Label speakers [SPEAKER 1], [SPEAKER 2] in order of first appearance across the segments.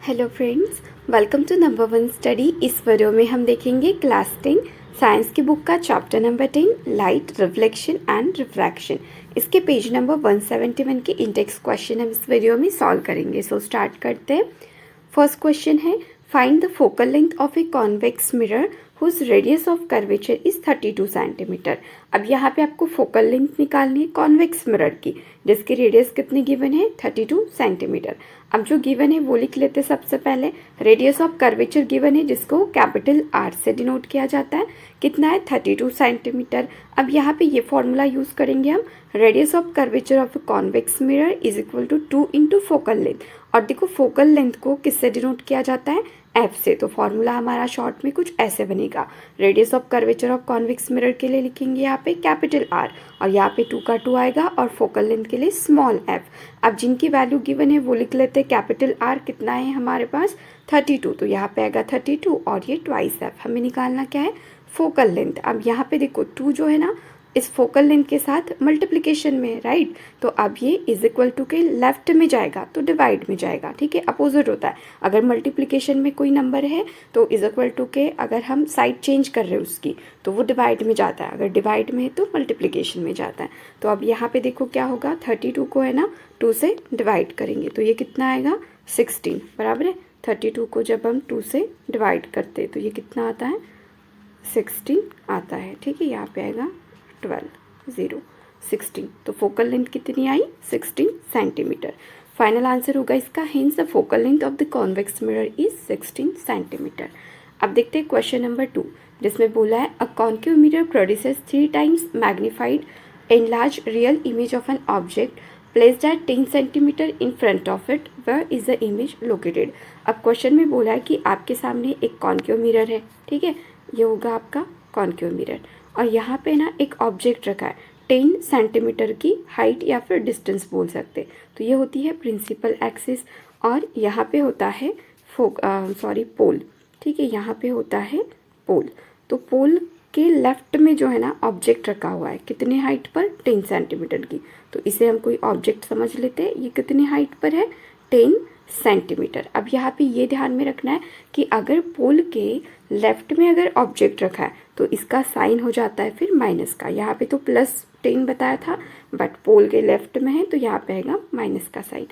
[SPEAKER 1] Hello friends, welcome to number one study. इस वीडियो में हम देखेंगे क्लास 10 साइंस की बुक का chapter number 10 light reflection and refraction. इसके पेज नंबर 171 के इंडेक्स क्वेश्चन हम इस वीडियो में सॉल्व करेंगे। सो स्टार्ट करते हैं। फर्स्ट क्वेश्चन है, find the focal length of a convex mirror whose radius of curvature is 32 centimetre. अब यहाँ पे आपको फोकल लेंथ निकालनी है कॉन्वेक्स मिरर की, जिसकी रेडियस कितनी गिवन है 32 सेंटीमीटर। अब जो गिवन है वो लिख लेते हैं। सबसे पहले रेडियस ऑफ कर्वेचर गिवन है, जिसको कैपिटल आर से डिनोट किया जाता है। कितना है 32 सेंटीमीटर। अब यहाँ पे ये फॉर्मूला यूज़ करेंगे हम, radius of curvature of a convex mirror is equal to 2 into focal length. और देखो फोकल लेंथ को किससे डिनोट किया जाता है, एफ से। तो फॉर्मूला हमारा शॉर्ट में कुछ ऐसे बनेगा, radius of curvature of convex mirror के लिए लिखेंगे यहाँ पे कैपिटल आर, और यहाँ पे 2 का 2 आएगा, और फोकल लेंथ के लिए स्मॉल एफ। अब जिनकी वैल्यू गिवन है वो लिख लेते हैं। कैपिटल आर कितना है हमारे पास 32, तो यहाँ पे आएगा 32, और ये ट्वाइस एफ। हमें निकालना क्या है, फोकल लेंथ। अब यहाँ पे देखो 2 जो है ना इस फोकल लेंथ के साथ मल्टीप्लिकेशन में, राइट। तो अब ये इज इक्वल टू के लेफ्ट में जाएगा तो डिवाइड में जाएगा, ठीक है, अपोजिट होता है। अगर मल्टीप्लिकेशन में कोई नंबर है तो इज इक्वल टू के अगर हम साइड चेंज कर रहे हैं उसकी तो वो डिवाइड में जाता है, अगर डिवाइड में है तो मल्टीप्लिकेशन में जाता है। तो अब यहाँ पे देखो क्या होगा, 32 को है ना 2 से डिवाइड करेंगे तो ये कितना आएगा 16, बराबर है। 32 को जब हम 2 से डिवाइड करते हैं तो ये कितना आता है 16 आता है, ठीक है। यहाँ पे आएगा 16। तो फोकल लेंथ कितनी आई 16 सेंटीमीटर। फाइनल आंसर होगा इसका, hence the focal length of the convex mirror is 16 centimetre. अब देखते हैं क्वेश्चन नंबर 2, जिसमें बोला है a concave mirror produces 3 times magnified enlarge real image of an object placed at 10 centimetre in front of it, where is the image located. अब question में बोला है कि आपके सामने एक कॉन्केव मिरर है, ठीक है, ये होगा आपका कॉन्केव मिरर, और यहाँ पे ना एक ऑब्जेक्ट रखा है 10 सेंटीमीटर की हाइट या फिर डिस्टेंस बोल सकते। तो ये होती है प्रिंसिपल एक्सिस, और यहाँ पे होता है पोल, ठीक है, यहाँ पे होता है पोल। तो पोल के लेफ्ट में जो है ना ऑब्जेक्ट रखा हुआ है कितने हाइट पर 10 सेंटीमीटर की। तो इसे हम कोई ऑब्जेक्ट समझ लेते हैं, ये कितनी हाइट पर है 10 सेंटीमीटर। अब यहाँ पे ये ध्यान में रखना है कि अगर पोल के लेफ्ट में अगर ऑब्जेक्ट रखा है तो इसका साइन हो जाता है फिर माइनस का। यहाँ पे तो +10 बताया था, बट पोल के लेफ्ट में है तो यहाँ पे आएगा माइनस का साइन।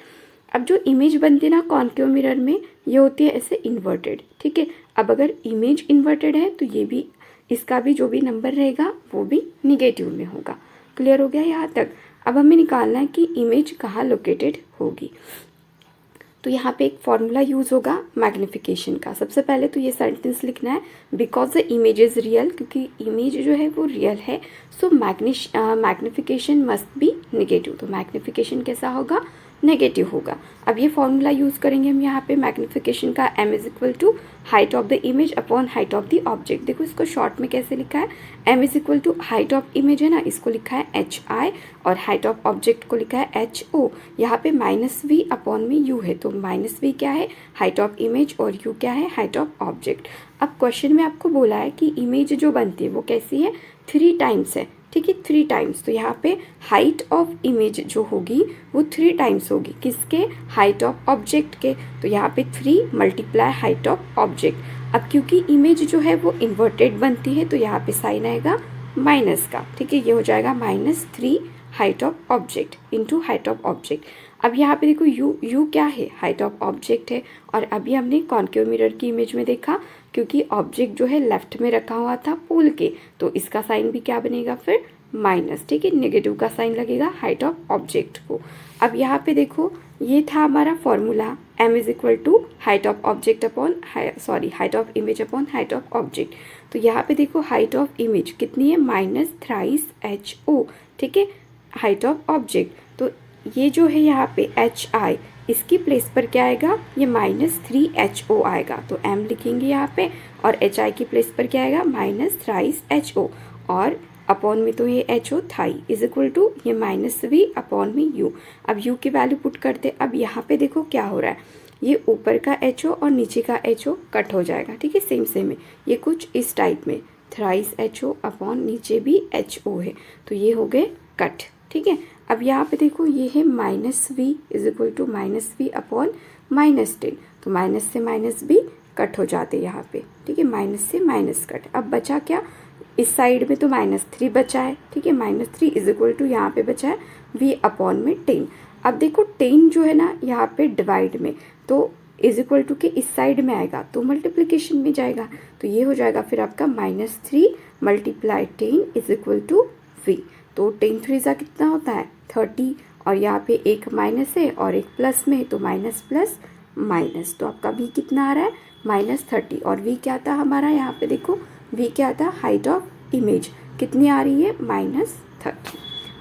[SPEAKER 1] अब जो इमेज बनती है ना कॉन्केव मिरर में, ये होती है ऐसे इन्वर्टेड, ठीक है। अब अगर इमेज इन्वर्टेड है तो ये भी, इसका भी जो भी नंबर रहेगा वो भी निगेटिव में होगा। क्लियर हो गया यहाँ तक। अब हमें निकालना है कि इमेज कहाँ लोकेटेड होगी। तो यहाँ पे एक फॉर्मूला यूज़ होगा मैग्निफिकेशन का। सबसे पहले तो ये सेंटेंस लिखना है, because the image is real, क्योंकि इमेज जो है वो रियल है, सो मैग्निफिकेशन मस्ट बी नेगेटिव। तो मैग्निफिकेशन कैसा होगा, नेगेटिव होगा। अब ये फॉर्मूला यूज़ करेंगे हम यहाँ पे मैग्निफिकेशन का, m is equal to height of the image upon height of the object. देखो इसको शॉर्ट में कैसे लिखा है, m is equal to height of image है ना, इसको लिखा है hi, और हाइट ऑफ ऑब्जेक्ट को लिखा है ho। यहाँ पे -v अपॉन में u है, तो -v क्या है हाइट ऑफ इमेज, और u क्या है हाइट ऑफ ऑब्जेक्ट। अब क्वेश्चन में आपको बोला है कि इमेज जो बनती है वो कैसी है 3 टाइम्स है, ठीक है, 3 टाइम्स। तो यहाँ पे हाइट ऑफ इमेज जो होगी वो 3 टाइम्स होगी, किसके, हाइट ऑफ ऑब्जेक्ट के। तो यहाँ पे 3 मल्टीप्लाई हाइट ऑफ ऑब्जेक्ट। अब क्योंकि इमेज जो है वो इन्वर्टेड बनती है तो यहाँ पे साइन आएगा माइनस का, ठीक है, ये हो जाएगा -3 height of object into height of object. अब यहाँ पे देखो u क्या है, हाइट ऑफ ऑब्जेक्ट है, और अभी हमने कॉन्केव मिरर की इमेज में देखा क्योंकि ऑब्जेक्ट जो है लेफ्ट में रखा हुआ था पोल के, तो इसका साइन भी क्या बनेगा फिर माइनस, ठीक है, नेगेटिव का साइन लगेगा हाइट ऑफ ऑब्जेक्ट को। अब यहाँ पे देखो ये था हमारा formula, m is equal to height of object upon height of image upon height of object. तो यहाँ पे देखो हाइट ऑफ इमेज कितनी है -3ho, ठीक है, हाइट ऑफ ऑब्जेक्ट। तो ये जो है यहाँ पे hi, इसकी प्लेस पर क्या आएगा, ये -3ho आएगा, तो m लिखेंगे यहाँ पे, और hi की प्लेस पर क्या आएगा -3ho, और अपॉन में तो ये ho था ही, इज इक्वल टू ये -v अपॉन में u। अब u की वैल्यू पुट करते। अब यहाँ पे देखो क्या हो रहा है, ये ऊपर का ho और नीचे का ho कट हो जाएगा, ठीक है, सेम है, ये कुछ इस टाइप में, थ्राइस ho अपॉन नीचे भी ho है, तो ये हो गए कट, ठीक है। अब यहाँ पे देखो ये है -v is equal to -v upon -10, तो माइनस से माइनस भी कट हो जाते यहाँ पे, ठीक है, माइनस से माइनस कट। अब बचा क्या, इस साइड में तो -3 बचा है, ठीक है, -3 इज इक्वल टू यहाँ पे बचा है v/10। अब देखो 10 जो है ना यहाँ पे डिवाइड में, तो इज इक्वल टू के इस साइड में आएगा तो मल्टीप्लिकेशन में जाएगा, तो ये हो जाएगा फिर आपका -3 × 10 इज इक्वल टू v। तो 10 3 कितना होता है 30, और यहाँ पे एक माइनस है और एक प्लस में, तो माइनस प्लस माइनस, तो आपका v कितना आ रहा है -30। और v क्या था हमारा, यहाँ पे देखो v क्या था, हाइट ऑफ इमेज कितनी आ रही है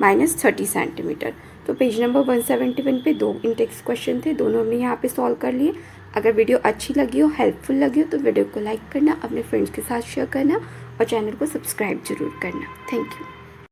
[SPEAKER 1] -30 सेंटीमीटर। तो पेज नंबर 171 पे 2 इंटेक्स क्वेश्चन थे, दोनों हमने यहाँ पे सॉल्व कर लिए। अगर वीडियो अच्छी लगी हो, हेल्पफुल लगी हो, तो वीडियो को लाइक करना, अपने फ्रेंड्स के साथ शेयर करना और चैनल को सब्सक्राइब जरूर करना। Thank you.